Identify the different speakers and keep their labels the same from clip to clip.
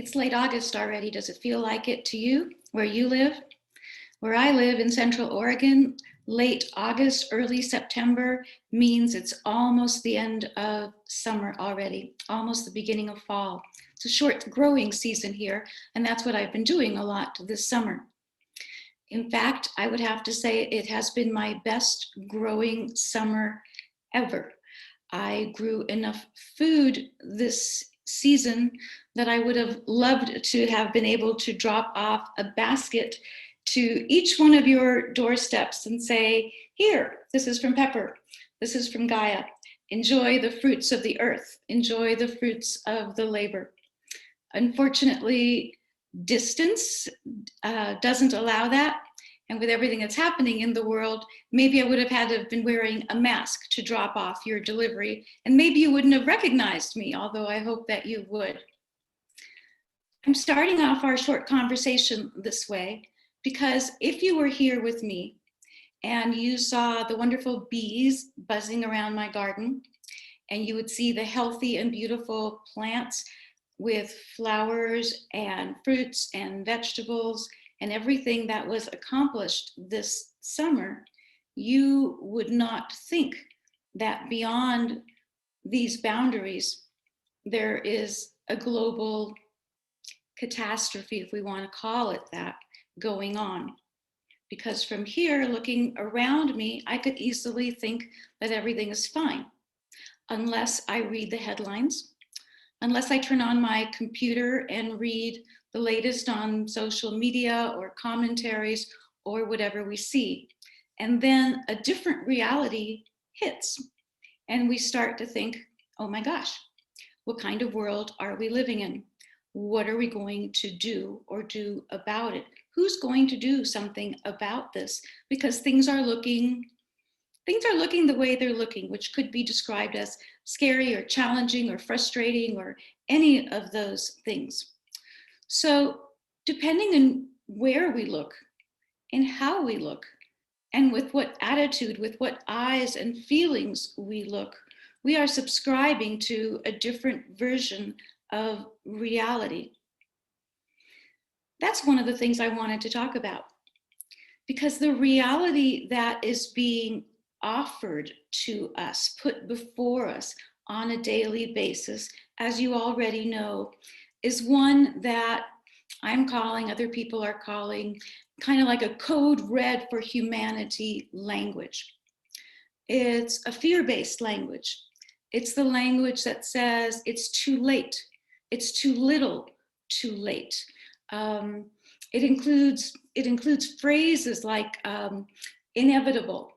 Speaker 1: It's late August already. Does it feel like it to you where you live? Where I live in Central Oregon, late August, early September means it's almost the end of summer already, almost the beginning of fall. It's a short growing season here, and that's what I've been doing a lot this summer. In fact, I would have to say it has been my best growing summer ever. I grew enough food this season that I would have loved to have been able to drop off a basket to each one of your doorsteps and say, here, this is from Pepper, this is from Gaia. Enjoy the fruits of the earth, enjoy the fruits of the labor. Unfortunately, distance doesn't allow that. And with everything that's happening in the world, maybe I would have had to have been wearing a mask to drop off your delivery. And maybe you wouldn't have recognized me, although I hope that you would. I'm starting off our short conversation this way because if you were here with me and you saw the wonderful bees buzzing around my garden, and you would see the healthy and beautiful plants with flowers and fruits and vegetables and everything that was accomplished this summer, you would not think that beyond these boundaries, there is a global catastrophe, if we want to call it that, going on. Because from here, looking around me, I could easily think that everything is fine, unless I read the headlines, unless I turn on my computer and read the latest on social media or commentaries or whatever we see. And then a different reality hits. And we start to think, oh my gosh, what kind of world are we living in? What are we going to do or do about it? Who's going to do something about this? Because things are looking the way they're looking, which could be described as scary or challenging or frustrating or any of those things. So depending on where we look and how we look and with what attitude, with what eyes and feelings we look, we are subscribing to a different version of reality. That's one of the things I wanted to talk about, because the reality that is being offered to us, put before us on a daily basis, as you already know, is one that I'm calling, other people are calling, kind of like a code red for humanity language. It's a fear-based language. It's the language that says it's too late, it's too little, too late. It includes phrases like inevitable,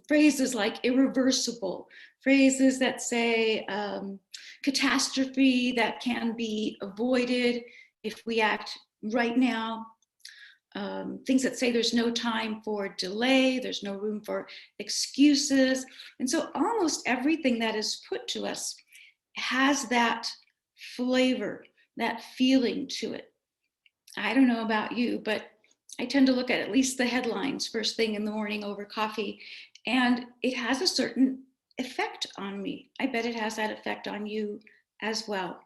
Speaker 1: phrases like irreversible, phrases that say catastrophe that can be avoided if we act right now, things that say there's no time for delay, there's no room for excuses. And so almost everything that is put to us has that flavor, that feeling to it. I don't know about you, but I tend to look at least the headlines first thing in the morning over coffee, and it has a certain effect on me. I bet it has that effect on you as well.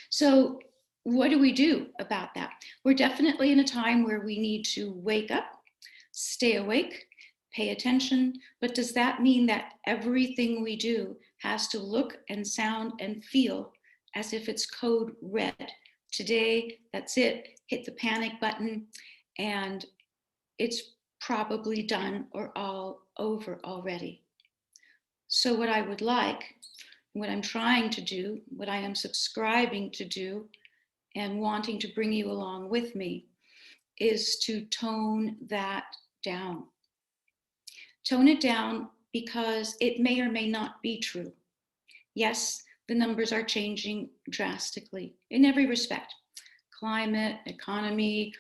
Speaker 1: So what do we do about that? We're definitely in a time where we need to wake up, stay awake, pay attention, but does that mean that everything we do has to look and sound and feel as if it's code red? Today, that's it, hit the panic button, and it's probably done or all over already. So what I would like, what I'm trying to do, what I am subscribing to do, and wanting to bring you along with me, is to tone that down. Tone it down because it may or may not be true. Yes, the numbers are changing drastically in every respect. Climate, economy,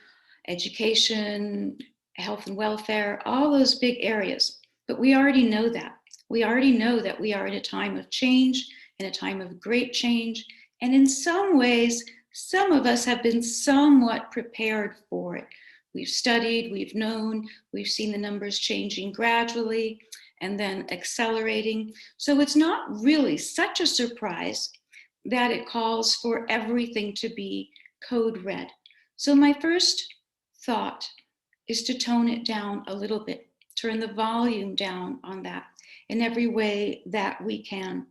Speaker 1: education, health and welfare, all those big areas. But we already know that. We already know that we are in a time of change, in a time of great change. And in some ways, some of us have been somewhat prepared for it. We've studied, we've known, we've seen the numbers changing gradually and then accelerating. So it's not really such a surprise that it calls for everything to be code red. So my first thought is to tone it down a little bit, turn the volume down on that in every way that we can.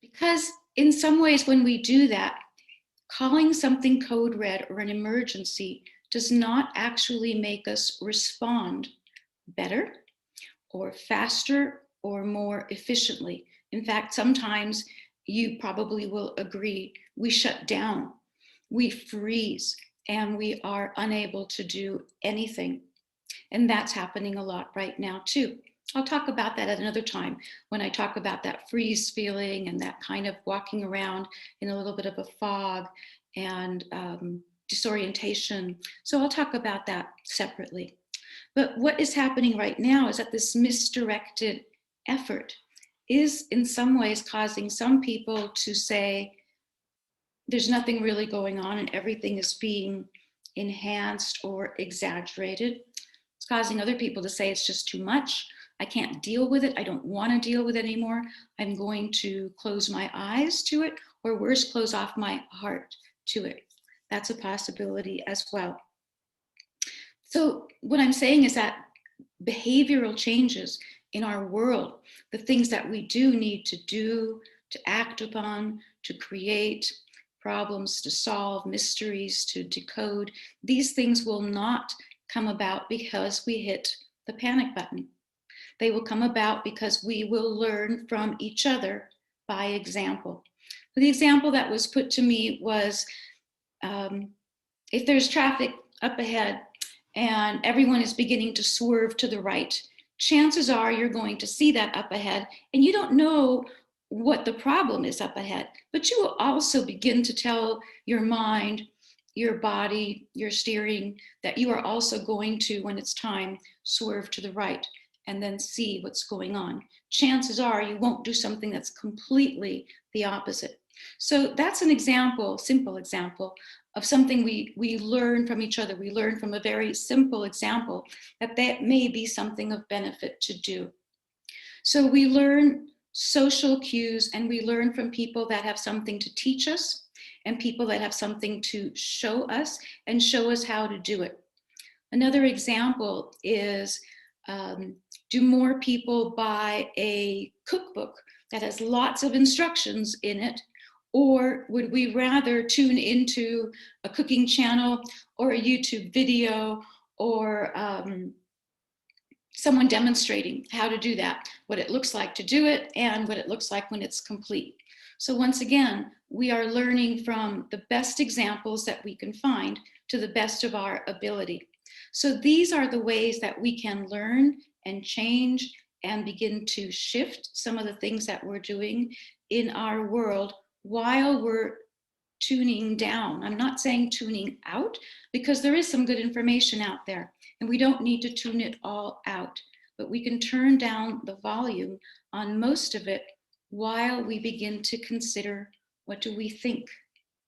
Speaker 1: Because in some ways, when we do that, calling something code red or an emergency does not actually make us respond better or faster or more efficiently. In fact, sometimes you probably will agree, we shut down, we freeze, and we are unable to do anything. And that's happening a lot right now, too. I'll talk about that at another time when I talk about that freeze feeling and that kind of walking around in a little bit of a fog and disorientation. So I'll talk about that separately. But what is happening right now is that this misdirected effort is in some ways causing some people to say there's nothing really going on and everything is being enhanced or exaggerated. It's causing other people to say it's just too much. I can't deal with it. I don't want to deal with it anymore. I'm going to close my eyes to it, or worse, close off my heart to it. That's a possibility as well. So what I'm saying is that behavioral changes in our world, the things that we do need to do, to act upon, to create problems, to solve mysteries, to decode, these things will not come about because we hit the panic button. They will come about because we will learn from each other by example. The example that was put to me was if there's traffic up ahead and everyone is beginning to swerve to the right, chances are you're going to see that up ahead and you don't know what the problem is up ahead, but you will also begin to tell your mind, your body, your steering that you are also going to, when it's time, swerve to the right and then see what's going on. Chances are you won't do something that's completely the opposite. So that's an example, simple example of something we learn from each other. We learn from a very simple example that may be something of benefit to do. So we learn social cues and we learn from people that have something to teach us and people that have something to show us and show us how to do it. Another example is, do more people buy a cookbook that has lots of instructions in it? Or would we rather tune into a cooking channel or a YouTube video or someone demonstrating how to do that, what it looks like to do it, and what it looks like when it's complete? So once again, we are learning from the best examples that we can find to the best of our ability. So these are the ways that we can learn and change and begin to shift some of the things that we're doing in our world while we're tuning down. I'm not saying tuning out, because there is some good information out there and we don't need to tune it all out, but we can turn down the volume on most of it while we begin to consider, what do we think?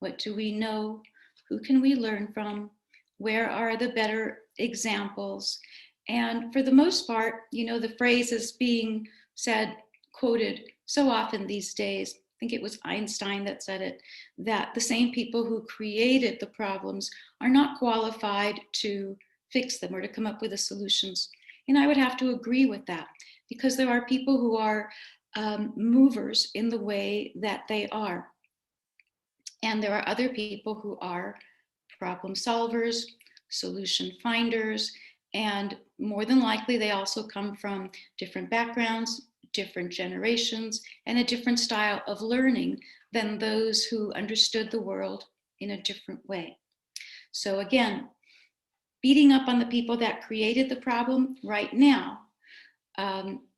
Speaker 1: What do we know? Who can we learn from? Where are the better examples? And for the most part, you know, the phrase is being said, quoted so often these days. I think it was Einstein that said it, that the same people who created the problems are not qualified to fix them or to come up with the solutions. And I would have to agree with that, because there are people who are movers in the way that they are. And there are other people who are problem solvers, solution finders, and more than likely they also come from different backgrounds, different generations, and a different style of learning than those who understood the world in a different way. So again, beating up on the people that created the problem right now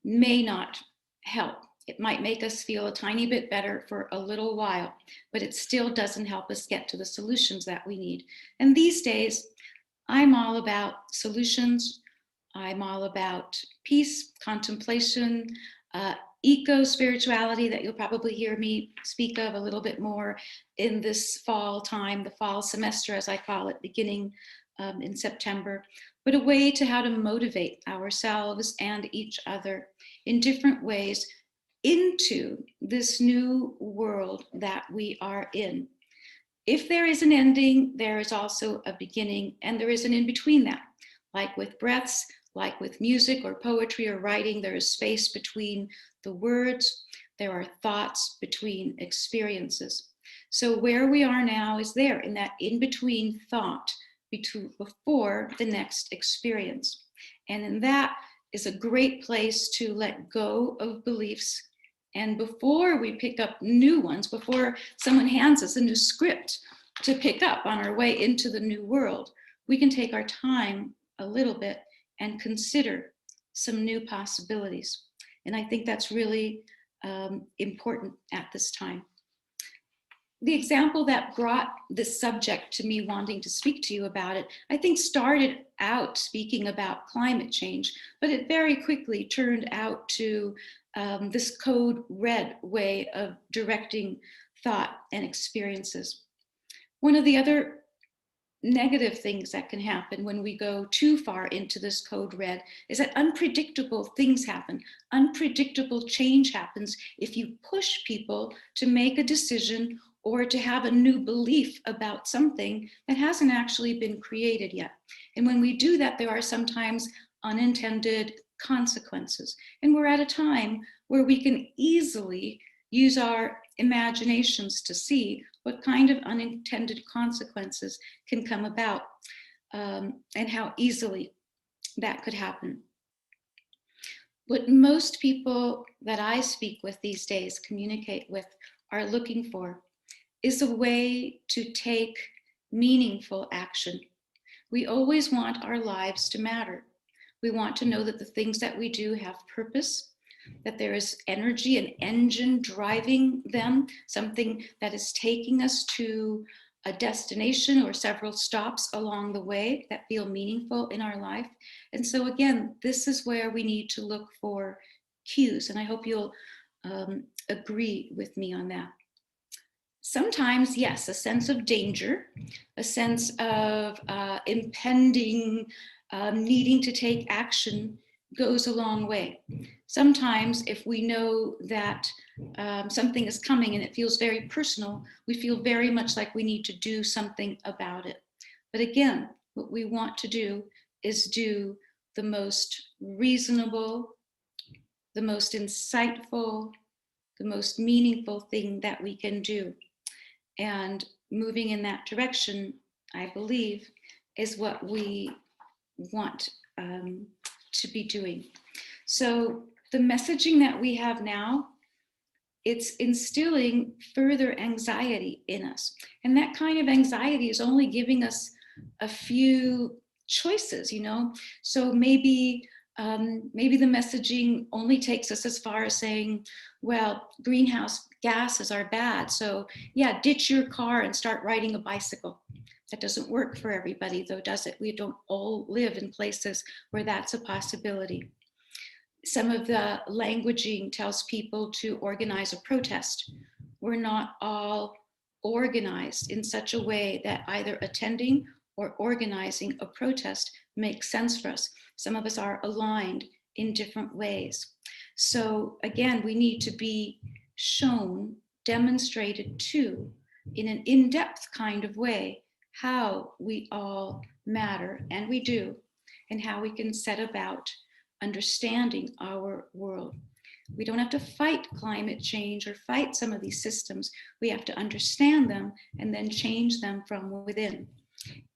Speaker 1: may not help. It might make us feel a tiny bit better for a little while, but it still doesn't help us get to the solutions that we need. And these days, I'm all about solutions. I'm all about peace, contemplation, eco-spirituality that you'll probably hear me speak of a little bit more in this fall time, the fall semester, as I call it, beginning in September, but a way to how to motivate ourselves and each other in different ways into this new world that we are in. If there is an ending, there is also a beginning, and there is an in between that. Like with breaths, like with music or poetry or writing, there is space between the words. There are thoughts between experiences. So where we are now is there in that in between thought before the next experience. And in that is a great place to let go of beliefs. And before we pick up new ones, before someone hands us a new script to pick up on our way into the new world, we can take our time a little bit and consider some new possibilities. And I think that's really important at this time. The example that brought this subject to me wanting to speak to you about it, I think started out speaking about climate change, but it very quickly turned out to this code red way of directing thought and experiences. One of the other negative things that can happen when we go too far into this code red is that unpredictable things happen. Unpredictable change happens if you push people to make a decision or to have a new belief about something that hasn't actually been created yet. And when we do that, there are sometimes unintended consequences. And we're at a time where we can easily use our imaginations to see what kind of unintended consequences can come about, and how easily that could happen. What most people that I speak with these days, communicate with, are looking for is a way to take meaningful action. We always want our lives to matter. We want to know that the things that we do have purpose, that there is energy, an engine driving them, something that is taking us to a destination or several stops along the way that feel meaningful in our life. And so again, this is where we need to look for cues, and I hope you'll agree with me on that. Sometimes, yes, a sense of danger, a sense of impending needing to take action goes a long way. Sometimes if we know that something is coming and it feels very personal, we feel very much like we need to do something about it. But again, what we want to do is do the most reasonable, the most insightful, the most meaningful thing that we can do. And moving in that direction, I believe, is what we want to be doing. So the messaging that we have now, it's instilling further anxiety in us. And that kind of anxiety is only giving us a few choices, you know? So maybe the messaging only takes us as far as saying, well, greenhouse gases are bad. So yeah, ditch your car and start riding a bicycle. That doesn't work for everybody though, does it? We don't all live in places where that's a possibility. Some of the languaging tells people to organize a protest. We're not all organized in such a way that either attending or organizing a protest makes sense for us. Some of us are aligned in different ways. So again, we need to be shown, demonstrated to, in an in-depth kind of way, how we all matter, and we do, and how we can set about understanding our world. We don't have to fight climate change or fight some of these systems. We have to understand them and then change them from within.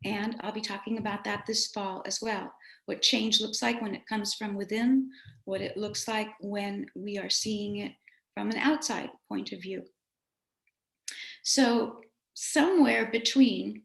Speaker 1: And I'll be talking about that this fall as well. What change looks like when it comes from within, what it looks like when we are seeing it from an outside point of view. So somewhere between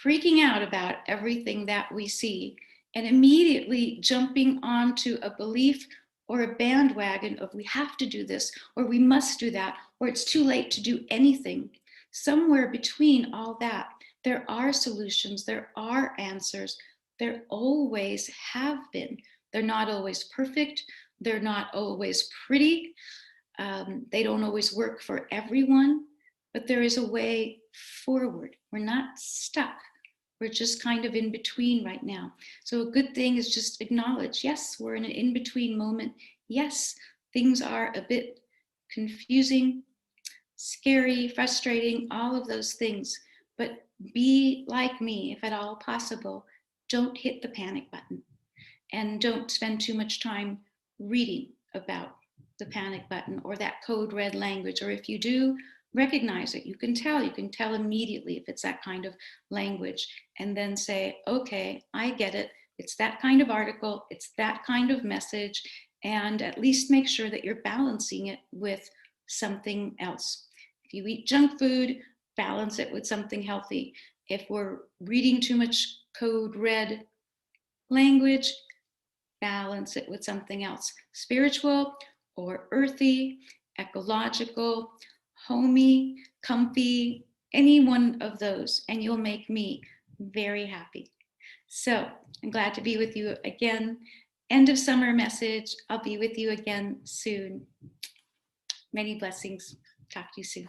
Speaker 1: freaking out about everything that we see and immediately jumping onto a belief or a bandwagon of we have to do this, or we must do that, or it's too late to do anything. Somewhere between all that, there are solutions, there are answers, there always have been. They're not always perfect, they're not always pretty, they don't always work for everyone, but there is a way forward. We're not stuck. We're just kind of in between right now. So a good thing is just acknowledge, yes, we're in an in-between moment. Yes, things are a bit confusing, scary, frustrating, all of those things. But be like me, if at all possible. Don't hit the panic button, and don't spend too much time reading about the panic button or that code red language. Or if you do, recognize it. You can tell immediately if it's that kind of language, and then say, okay, I get it. It's that kind of article, it's that kind of message, and at least make sure that you're balancing it with something else. If you eat junk food, balance it with something healthy. If we're reading too much code red language, balance it with something else, spiritual or earthy, ecological, homey, comfy, any one of those, and you'll make me very happy. So I'm glad to be with you again. End of summer message. I'll be with you again soon. Many blessings. Talk to you soon.